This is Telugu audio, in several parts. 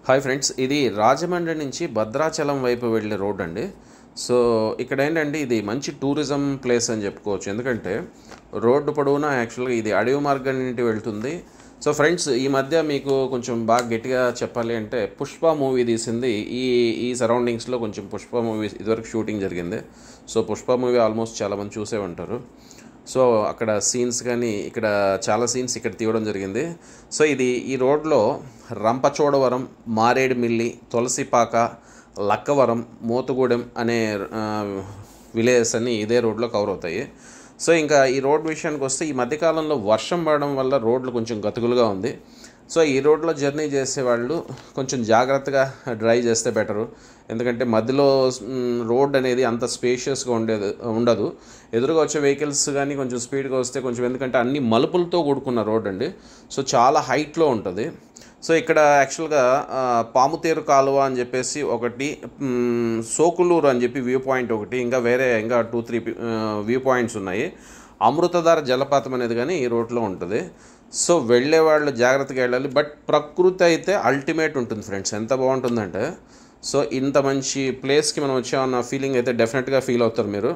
హాయ్ ఫ్రెండ్స్, ఇది రాజమండ్రి నుంచి భద్రాచలం వైపు వెళ్ళే రోడ్ అండి. సో ఇక్కడ ఏంటంటే ఇది మంచి టూరిజం ప్లేస్ అని చెప్పుకోవచ్చు. ఎందుకంటే రోడ్డు పొడవునా యాక్చువల్గా ఇది అడవి మార్గం నుండి వెళ్తుంది. సో ఫ్రెండ్స్, ఈ మధ్య మీకు కొంచెం బాగా గట్టిగా చెప్పాలి అంటే పుష్ప మూవీ తీసింది ఈ సరౌండింగ్స్లో. కొంచెం పుష్ప మూవీ ఇదివరకు షూటింగ్ జరిగింది. సో పుష్ప మూవీ ఆల్మోస్ట్ చాలామంది చూసే ఉంటారు. సో అక్కడ సీన్స్ కానీ ఇక్కడ చాలా సీన్స్ ఇక్కడ తీయడం జరిగింది. సో ఈ రోడ్లో రంపచోడవరం, మారేడుమిల్లి, తులసిపాక, లక్కవరం, మోతుగూడెం అనే విలేజెస్ అన్నీ ఇదే రోడ్లో కవర్ అవుతాయి. సో ఇంకా ఈ రోడ్ విషయానికి వస్తే ఈ మధ్యకాలంలో వర్షం పడడం వల్ల రోడ్లు కొంచెం గతుకులుగా ఉంది. సో ఈ రోడ్లో జర్నీ చేసేవాళ్ళు కొంచెం జాగ్రత్తగా డ్రైవ్ చేస్తే బెటరు. ఎందుకంటే మధ్యలో రోడ్ అనేది అంత స్పేషియస్గా ఉండదు. ఎదురుగా వచ్చే వెహికల్స్ కానీ కొంచెం స్పీడ్గా వస్తే కొంచెం, ఎందుకంటే అన్ని మలుపులతో కూడుకున్న రోడ్ అండి. సో చాలా హైట్లో ఉంటుంది. సో ఇక్కడ యాక్చువల్గా పాముతేరు కాలువ అని చెప్పేసి ఒకటి, సోకులూరు అని చెప్పి వ్యూ పాయింట్ ఒకటి, ఇంకా 2-3 వ్యూ పాయింట్స్ ఉన్నాయి. అమృతధార జలపాతం అనేది కానీ ఈ రోడ్లో ఉంటుంది. సో వెళ్ళే వాళ్ళు జాగ్రత్తగా వెళ్ళాలి. బట్ ప్రకృతి అయితే అల్టిమేట్ ఉంటుంది ఫ్రెండ్స్. ఎంత బాగుంటుందంటే, సో ఇంత మంచి ప్లేస్కి మనం వచ్చామన్న ఫీలింగ్ అయితే డెఫినెట్గా ఫీల్ అవుతారు మీరు.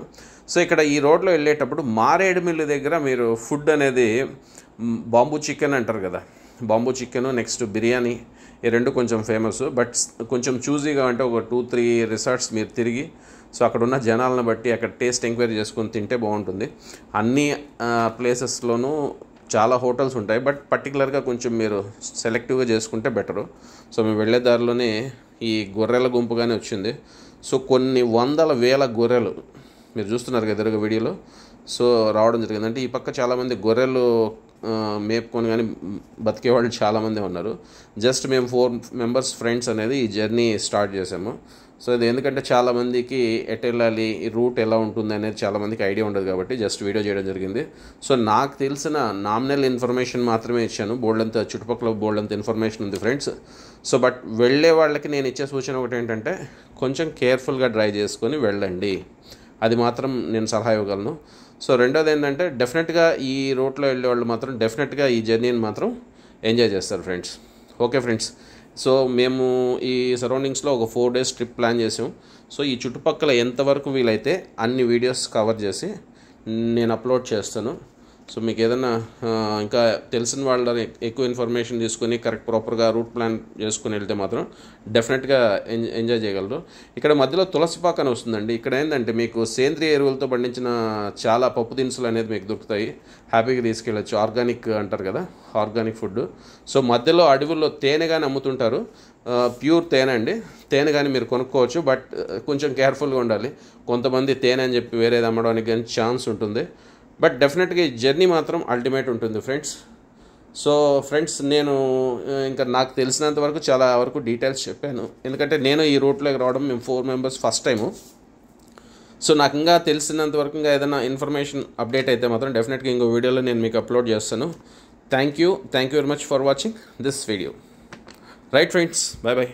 సో ఇక్కడ ఈ రోడ్లో వెళ్ళేటప్పుడు మారేడుమిల్లి దగ్గర మీరు ఫుడ్ అనేది బాంబూ చికెన్ అంటారు కదా, బాంబూ చికెన్, నెక్స్ట్ బిర్యానీ, ఈ రెండు కొంచెం ఫేమస్. బట్ కొంచెం చూజీగా అంటే ఒక 2-3 రిసార్ట్స్ మీరు తిరిగి, సో అక్కడ ఉన్న జనాలను బట్టి అక్కడ టేస్ట్ ఎంక్వైరీ చేసుకొని తింటే బాగుంటుంది. అన్ని ప్లేసెస్లోనూ చాలా హోటల్స్ ఉంటాయి. బట్ పర్టికులర్గా కొంచెం మీరు సెలెక్టివ్గా చేసుకుంటే బెటరు. సో మేము వెళ్ళే దారిలోనే ఈ గొర్రెల గుంపుగానే వచ్చింది. సో కొన్ని వందల వేల గొర్రెలు మీరు చూస్తున్నారు కదా ఎదురుగా వీడియోలో. సో రావడం జరిగింది. అంటే ఈ పక్క చాలామంది గొర్రెలు మేపుకొని కానీ బతికే వాళ్ళు చాలామంది ఉన్నారు. జస్ట్ మేము 4 మెంబర్స్ ఫ్రెండ్స్ అనేది ఈ జర్నీ స్టార్ట్ చేసాము. సో ఇది ఎందుకంటే చాలామందికి ఎటు వెళ్ళాలి, ఈ రూట్ ఎలా ఉంటుంది అనేది చాలామందికి ఐడియా ఉండదు కాబట్టి జస్ట్ వీడియో చేయడం జరిగింది. సో నాకు తెలిసిన నామినల్ ఇన్ఫర్మేషన్ మాత్రమే ఇచ్చాను. బోల్డంత చుట్టుపక్కల బోల్డంత ఇన్ఫర్మేషన్ ఉంది ఫ్రెండ్స్. సో బట్ వెళ్ళే వాళ్ళకి నేను ఇచ్చే సూచన ఒకటి ఏంటంటే, కొంచెం కేర్ఫుల్గా డ్రైవ్ చేసుకొని వెళ్ళండి. అది మాత్రం నేను సలహా ఇవ్వగలను. సో రెండోది ఏంటంటే, డెఫినెట్గా ఈ రూట్లో వెళ్ళే వాళ్ళు మాత్రం డెఫినెట్గా ఈ జర్నీని మాత్రం ఎంజాయ్ చేస్తారు ఫ్రెండ్స్. ఓకే ఫ్రెండ్స్, సో మేము ఈ సరౌండింగ్స్లో ఒక 4 డేస్ ట్రిప్ ప్లాన్ చేసాం. సో ఈ చుట్టుపక్కల ఎంతవరకు వీలైతే అన్ని వీడియోస్ కవర్ చేసి నేను అప్లోడ్ చేస్తాను. సో మీకు ఏదైనా ఇంకా తెలిసిన వాళ్ళ ఎక్కువ ఇన్ఫర్మేషన్ తీసుకొని కరెక్ట్ ప్రాపర్గా రూట్ ప్లాన్ చేసుకుని వెళ్తే మాత్రం డెఫినెట్గా ఎంజాయ్ చేయగలరు. ఇక్కడ మధ్యలో తులసిపాక అని వస్తుందండి. ఇక్కడ ఏంటంటే మీకు సేంద్రియ ఎరువులతో పండించిన చాలా పప్పు దినుసులు అనేది మీకు దొరుకుతాయి. హ్యాపీగా తీసుకెళ్ళచ్చు. ఆర్గానిక్ అంటారు కదా, ఆర్గానిక్ ఫుడ్. సో మధ్యలో అడవుల్లో తేనె కానీ అమ్ముతుంటారు. ప్యూర్ తేనె అండి. తేనె కానీ మీరు కొనుక్కోవచ్చు. బట్ కొంచెం కేర్ఫుల్గా ఉండాలి. కొంతమంది తేనె అని చెప్పి వేరేది అమ్మడానికి కానీ ఛాన్స్ ఉంటుంది. బట్ డెఫినెట్గా ఈ జర్నీ మాత్రం అల్టిమేట్ ఉంటుంది ఫ్రెండ్స్. సో ఫ్రెండ్స్, నేను ఇంకా నాకు తెలిసినంత వరకు చాలా వరకు డీటెయిల్స్ చెప్పాను. ఎందుకంటే నేను ఈ రూట్లోకి రావడం మేము 4 మెంబర్స్ ఫస్ట్ టైము. సో నాకు ఇంకా తెలిసినంత వరకు ఇంకా ఏదైనా ఇన్ఫర్మేషన్ అప్డేట్ అయితే మాత్రం డెఫినెట్గా ఇంకో వీడియోలో నేను మీకు అప్లోడ్ చేస్తాను. Thank you very much for watching this video. Right friends, bye bye.